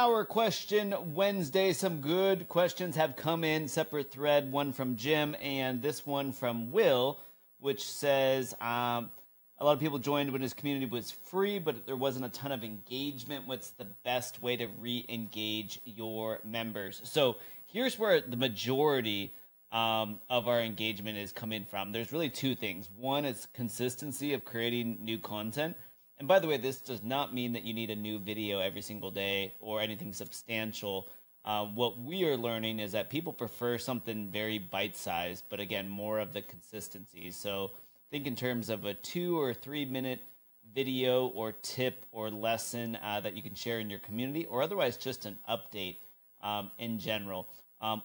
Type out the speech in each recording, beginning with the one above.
Power Question Wednesday. Some good questions have come in. Separate thread, one from Jim and this one from Will, which says a lot of people joined when his community was free, but there wasn't a ton of engagement. What's the best way to re-engage your members? So here's where the majority of our engagement is coming from. There's really two things. One is consistency of creating new content. And by the way, this does not mean that you need a new video every single day or anything substantial. What we are learning is that people prefer something very bite-sized, but again, more of the consistency. So think in terms of a 2 or 3 minute video or tip or lesson that you can share in your community, or otherwise just an update in general.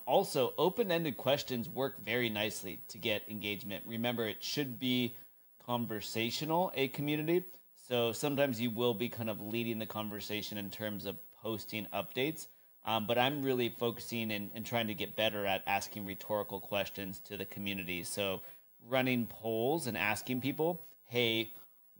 Also, open-ended questions work very nicely to get engagement. Remember, it should be conversational, a community. So sometimes you will be kind of leading the conversation in terms of posting updates. But I'm really focusing and trying to get better at asking rhetorical questions to the community. So running polls and asking people, hey,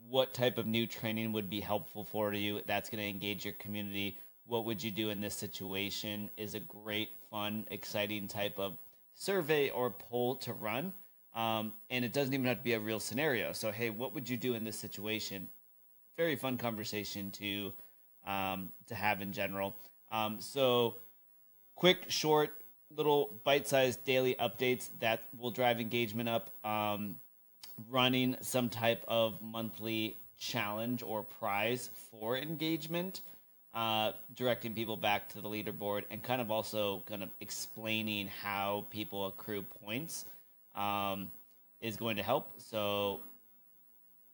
what type of new training would be helpful for you? That's going to engage your community. What would you do in this situation is a great, fun, exciting type of survey or poll to run. And it doesn't even have to be a real scenario. So, hey, what would you do in this situation? Very fun conversation to have in general. So quick, short, little bite-sized daily updates that will drive engagement up. Running some type of monthly challenge or prize for engagement, directing people back to the leaderboard, and kind of also kind of explaining how people accrue points is going to help. So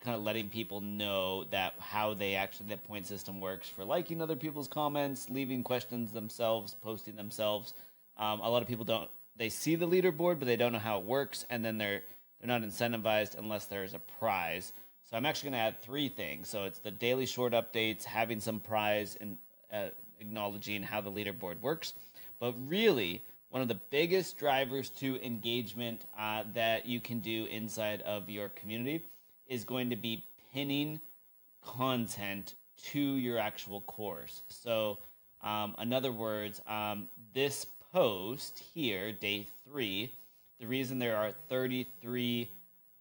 kind of letting people know that how they actually, that point system works for liking other people's comments, leaving questions themselves, posting themselves. A lot of people don't, they see the leaderboard, but they don't know how it works, and then they're not incentivized unless there's a prize. So I'm actually going to add 3 things. So it's the daily short updates, having some prize, and acknowledging how the leaderboard works. But really, one of the biggest drivers to engagement that you can do inside of your community is going to be pinning content to your actual course. So in other words, this post here, day 3, the reason there are 33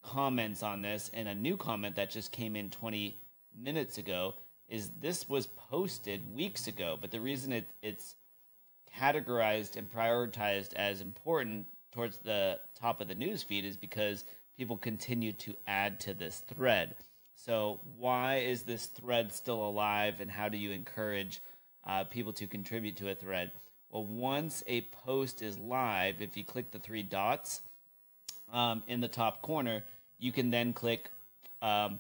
comments on this and a new comment that just came in 20 minutes ago is this was posted weeks ago, but the reason it's categorized and prioritized as important towards the top of the news feed is because people continue to add to this thread. So why is this thread still alive, and how do you encourage people to contribute to a thread? Well, once a post is live, if you click the 3 dots in the top corner, you can then click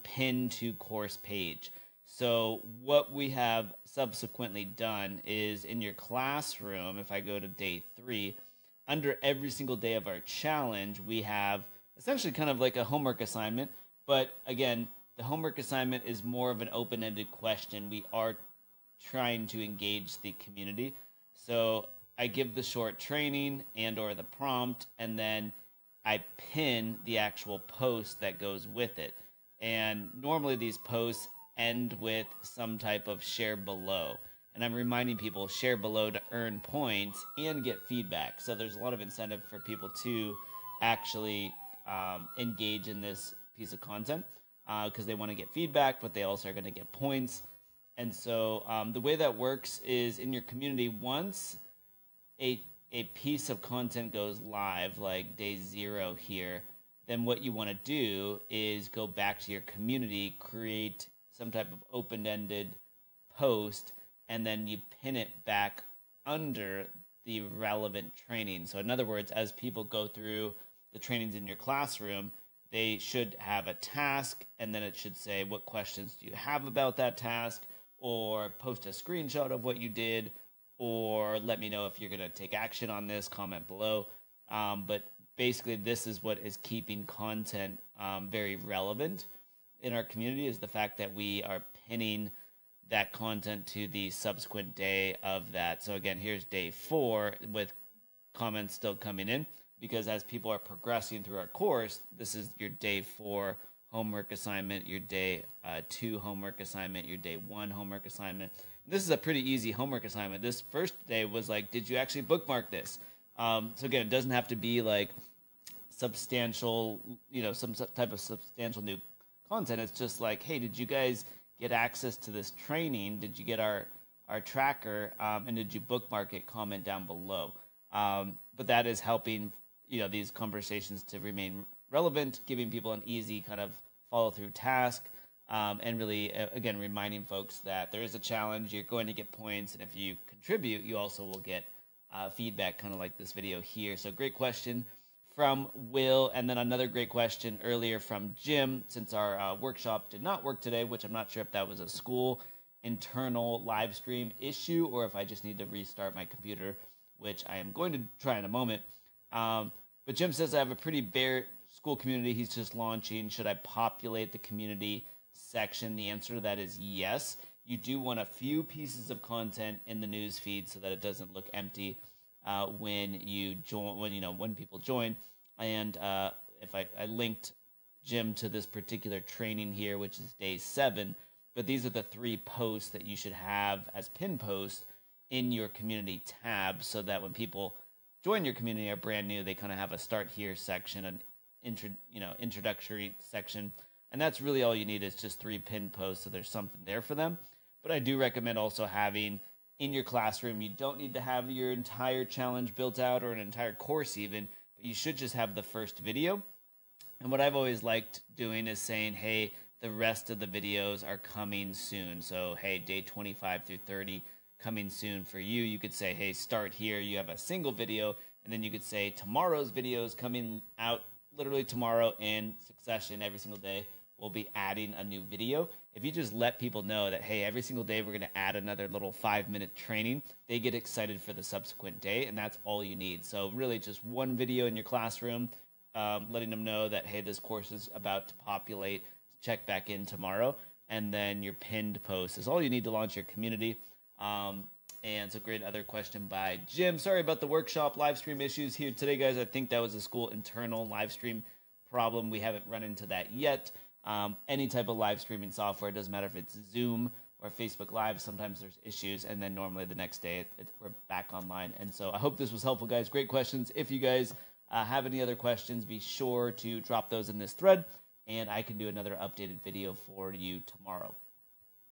pin to course page. So what we have subsequently done is in your classroom, if I go to day 3, under every single day of our challenge, we have essentially kind of like a homework assignment. But again, the homework assignment is more of an open-ended question. We are trying to engage the community. So I give the short training and or the prompt, and then I pin the actual post that goes with it. And normally these posts end with some type of share below. And I'm reminding people, share below to earn points and get feedback. So there's a lot of incentive for people to actually engage in this piece of content because they want to get feedback, but they also are going to get points. And so the way that works is in your community, once a piece of content goes live, like day 0 here, then what you want to do is go back to your community, create some type of open-ended post, and then you pin it back under the relevant training. So in other words, as people go through the trainings in your classroom, they should have a task, and then it should say, what questions do you have about that task, or post a screenshot of what you did, or let me know if you're going to take action on this, comment below. But basically, this is what is keeping content very relevant in our community, is the fact that we are pinning that content to the subsequent day of that. So again, here's day 4 with comments still coming in, because as people are progressing through our course, this is your day 4 homework assignment, your day 2 homework assignment, your day 1 homework assignment. This is a pretty easy homework assignment. This first day was like, did you actually bookmark this? So again, it doesn't have to be like substantial, some type of substantial new content. It's just like, hey, did you guys get access to this training? Did you get our tracker? And did you bookmark it? Comment down below. But that is helping, these conversations to remain relevant, giving people an easy kind of follow through task. And really, again, reminding folks that there is a challenge. You're going to get points, and if you contribute, you also will get feedback, kind of like this video here. So great question from Will, and then another great question earlier from Jim, since our workshop did not work today, which I'm not sure if that was a Skool internal live stream issue or if I just need to restart my computer, which I am going to try in a moment. But Jim says, I have a pretty bare Skool community he's just launching. Should I populate the community section? The answer to that is yes. You do want a few pieces of content in the news feed so that it doesn't look empty when you join, when people join. And if I linked Jim to this particular training here, which is day 7, but these are the 3 posts that you should have as pin posts in your community tab, so that when people join your community are brand new, they kind of have a start here section, an introductory section. And that's really all you need, is just 3 pin posts, so there's something there for them. But I do recommend also having in your classroom, you don't need to have your entire challenge built out or an entire course even, but you should just have the first video. And what I've always liked doing is saying, hey, the rest of the videos are coming soon. So, hey, day 25 through 30 coming soon for you. You could say, hey, start here. You have a single video, and then you could say tomorrow's video is coming out literally tomorrow in succession every single day. We'll be adding a new video. If you just let people know that, hey, every single day we're going to add another little 5-minute training, they get excited for the subsequent day, and that's all you need. So really just one video in your classroom, letting them know that, hey, this course is about to populate. Check back in tomorrow. And then your pinned post is all you need to launch your community. And it's a great other question by Jim. Sorry about the workshop live stream issues here today, guys. I think that was a Skool internal live stream problem. We haven't run into that yet. Any type of live streaming software, it doesn't matter if it's Zoom or Facebook Live, sometimes there's issues, and then normally the next day we're back online. And so I hope this was helpful, guys. Great questions. If you guys have any other questions, be sure to drop those in this thread, and I can do another updated video for you tomorrow.